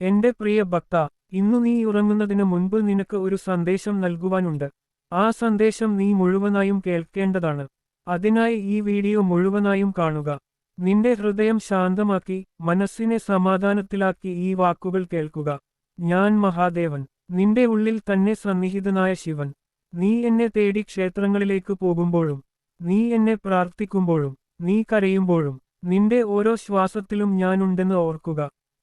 എന്റെ പ്രിയ ഭക്ത, ഇന്നു നീ ഉറങ്ങുന്നതിന് മുൻപ് നിനക്ക് ഒരു സന്ദേശം നൽകുവാനുണ്ട്. ആ സന്ദേശം നീ മുഴുവനായും കേൾക്കേണ്ടതാണ്. അതിനായി ഈ വീഡിയോ മുഴുവനായും കാണുക. നിന്റെ ഹൃദയം ശാന്തമാക്കി മനസ്സിനെ സമാധാനത്തിലാക്കി ഈ വാക്കുകൾ കേൾക്കുക. ഞാൻ മഹാദേവൻ, നിന്റെ ഉള്ളിൽ തന്നെ സന്നിഹിതനായ ശിവൻ. നീ എന്നെ തേടി ക്ഷേത്രങ്ങളിലേക്ക് പോകുമ്പോഴും നീ എന്നെ പ്രാർത്ഥിക്കുമ്പോഴും നീ കരയുമ്പോഴും നിന്റെ ഓരോ ശ്വാസത്തിലും ഞാനുണ്ടെന്ന് ഓർക്കുക.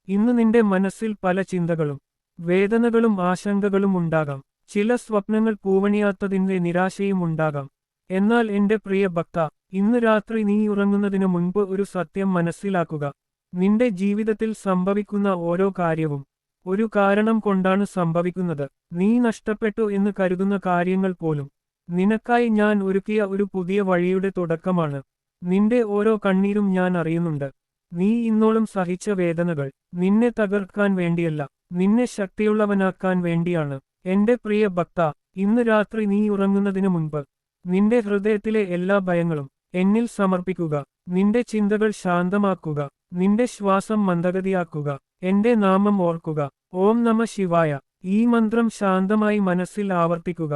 ഇന്ന് നിന്റെ മനസ്സിൽ പല ചിന്തകളും വേദനകളും ആശങ്കകളും ഉണ്ടാകാം. ചില സ്വപ്നങ്ങൾ പൂവണിയാത്തതിന്റെ നിരാശയും ഉണ്ടാകാം. എന്നാൽ എന്റെ പ്രിയ ഭക്ത, ഇന്ന് രാത്രി നീ ഉറങ്ങുന്നതിന് മുൻപ് ഒരു സത്യം മനസ്സിലാക്കുക. നിന്റെ ജീവിതത്തിൽ സംഭവിക്കുന്ന ഓരോ കാര്യവും ഒരു കാരണം കൊണ്ടാണ് സംഭവിക്കുന്നത്. നീ നഷ്ടപ്പെട്ടു എന്ന് കരുതുന്ന കാര്യങ്ങൾ പോലും നിനക്കായി ഞാൻ ഒരുക്കിയ ഒരു പുതിയ വഴിയുടെ തുടക്കമാണ്. നിന്റെ ഓരോ കണ്ണീരും ഞാൻ അറിയുന്നുണ്ട്. നീ ഇന്നോളം സഹിച്ച വേദനകൾ നിന്നെ തകർക്കാൻ വേണ്ടിയല്ല, നിന്നെ ശക്തിയുള്ളവനാക്കാൻ വേണ്ടിയാണ്. എന്റെ പ്രിയ ഭക്ത, ഇന്ന് രാത്രി നീ ഉറങ്ങുന്നതിന് മുൻപ് നിന്റെ ഹൃദയത്തിലെ എല്ലാ ഭയങ്ങളും എന്നിൽ സമർപ്പിക്കുക. നിന്റെ ചിന്തകൾ ശാന്തമാക്കുക. നിന്റെ ശ്വാസം മന്ദഗതിയാക്കുക. എന്റെ നാമം ഓർക്കുക, ഓം നമഃ ശിവായ. ഈ മന്ത്രം ശാന്തമായി മനസ്സിൽ ആവർത്തിക്കുക.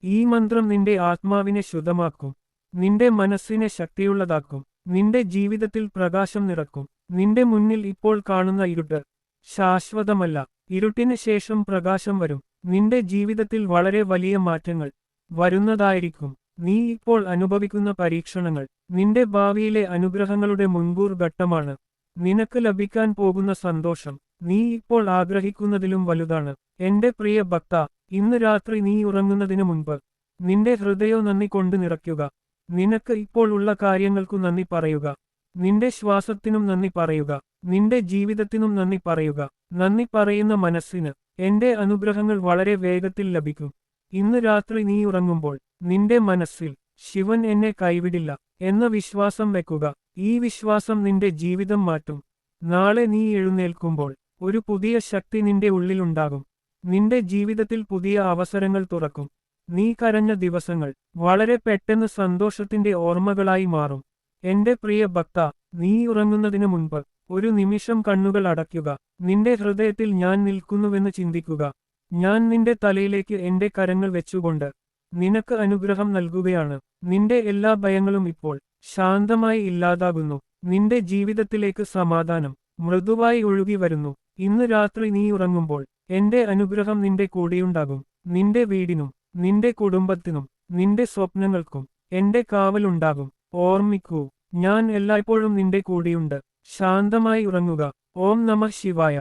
ഈ മന്ത്രം നിന്റെ ആത്മാവിനെ ശുദ്ധമാക്കും, നിന്റെ മനസ്സിനെ ശക്തിയുള്ളതാക്കും, നിന്റെ ജീവിതത്തിൽ പ്രകാശം നിറക്കും. നിന്റെ മുന്നിൽ ഇപ്പോൾ കാണുന്ന ഇരുട്ട് ശാശ്വതമല്ല. ഇരുട്ടിന് ശേഷം പ്രകാശം വരും. നിന്റെ ജീവിതത്തിൽ വളരെ വലിയ മാറ്റങ്ങൾ വരുന്നതായിരിക്കും. നീ ഇപ്പോൾ അനുഭവിക്കുന്ന പരീക്ഷണങ്ങൾ നിന്റെ ഭാവിയിലെ അനുഗ്രഹങ്ങളുടെ മുൻകൂർ ഘട്ടമാണ്. നിനക്ക് ലഭിക്കാൻ പോകുന്ന സന്തോഷം നീ ഇപ്പോൾ ആഗ്രഹിക്കുന്നതിലും വലുതാണ്. എന്റെ പ്രിയ ഭക്ത, ഇന്ന് രാത്രി നീ ഉറങ്ങുന്നതിന് മുൻപ് നിന്റെ ഹൃദയം നന്ദി കൊണ്ട് നിറയ്ക്കുക. നിനക്ക് ഇപ്പോൾ ഉള്ള കാര്യങ്ങൾക്കു നന്ദി പറയുക. നിന്റെ ശ്വാസത്തിനും നന്ദി പറയുക. നിന്റെ ജീവിതത്തിനും നന്ദി പറയുക. നന്ദി പറയുന്ന മനസ്സിന് എന്റെ അനുഗ്രഹങ്ങൾ വളരെ വേഗത്തിൽ ലഭിക്കും. ഇന്ന് രാത്രി നീ ഉറങ്ങുമ്പോൾ നിന്റെ മനസ്സിൽ ശിവൻ എന്നെ കൈവിടില്ല എന്ന വിശ്വാസം വെക്കുക. ഈ വിശ്വാസം നിന്റെ ജീവിതം മാറ്റും. നാളെ നീ എഴുന്നേൽക്കുമ്പോൾ ഒരു പുതിയ ശക്തി നിന്റെ ഉള്ളിലുണ്ടാകും. നിന്റെ ജീവിതത്തിൽ പുതിയ അവസരങ്ങൾ തുറക്കും. നീ കരഞ്ഞ ദിവസങ്ങൾ വളരെ പെട്ടെന്ന് സന്തോഷത്തിന്റെ ഓർമ്മകളായി മാറും. എന്റെ പ്രിയ ഭക്ത, നീ ഉറങ്ങുന്നതിന് മുൻപ് ഒരു നിമിഷം കണ്ണുകൾ അടയ്ക്കുക. നിന്റെ ഹൃദയത്തിൽ ഞാൻ നിൽക്കുന്നുവെന്ന് ചിന്തിക്കുക. ഞാൻ നിന്റെ തലയിലേക്ക് എന്റെ കരങ്ങൾ വെച്ചുകൊണ്ട് നിനക്ക് അനുഗ്രഹം നൽകുകയാണ്. നിന്റെ എല്ലാ ഭയങ്ങളും ഇപ്പോൾ ശാന്തമായി ഇല്ലാതാകുന്നു. നിന്റെ ജീവിതത്തിലേക്ക് സമാധാനം മൃദുവായി ഒഴുകി വരുന്നു. ഇന്ന് രാത്രി നീ ഉറങ്ങുമ്പോൾ എന്റെ അനുഗ്രഹം നിന്റെ കൂടെയുണ്ടാകും. നിന്റെ വീടിനും നിന്റെ കുടുംബത്തിനും നിന്റെ സ്വപ്നങ്ങൾക്കും എന്റെ കാവലുണ്ടാകും. ഓർമ്മിക്കൂ, ഞാൻ എല്ലായ്പ്പോഴും നിന്റെ കൂടെയുണ്ട്. ശാന്തമായി ഉറങ്ങുക. ഓം നമഃ ശിവായ.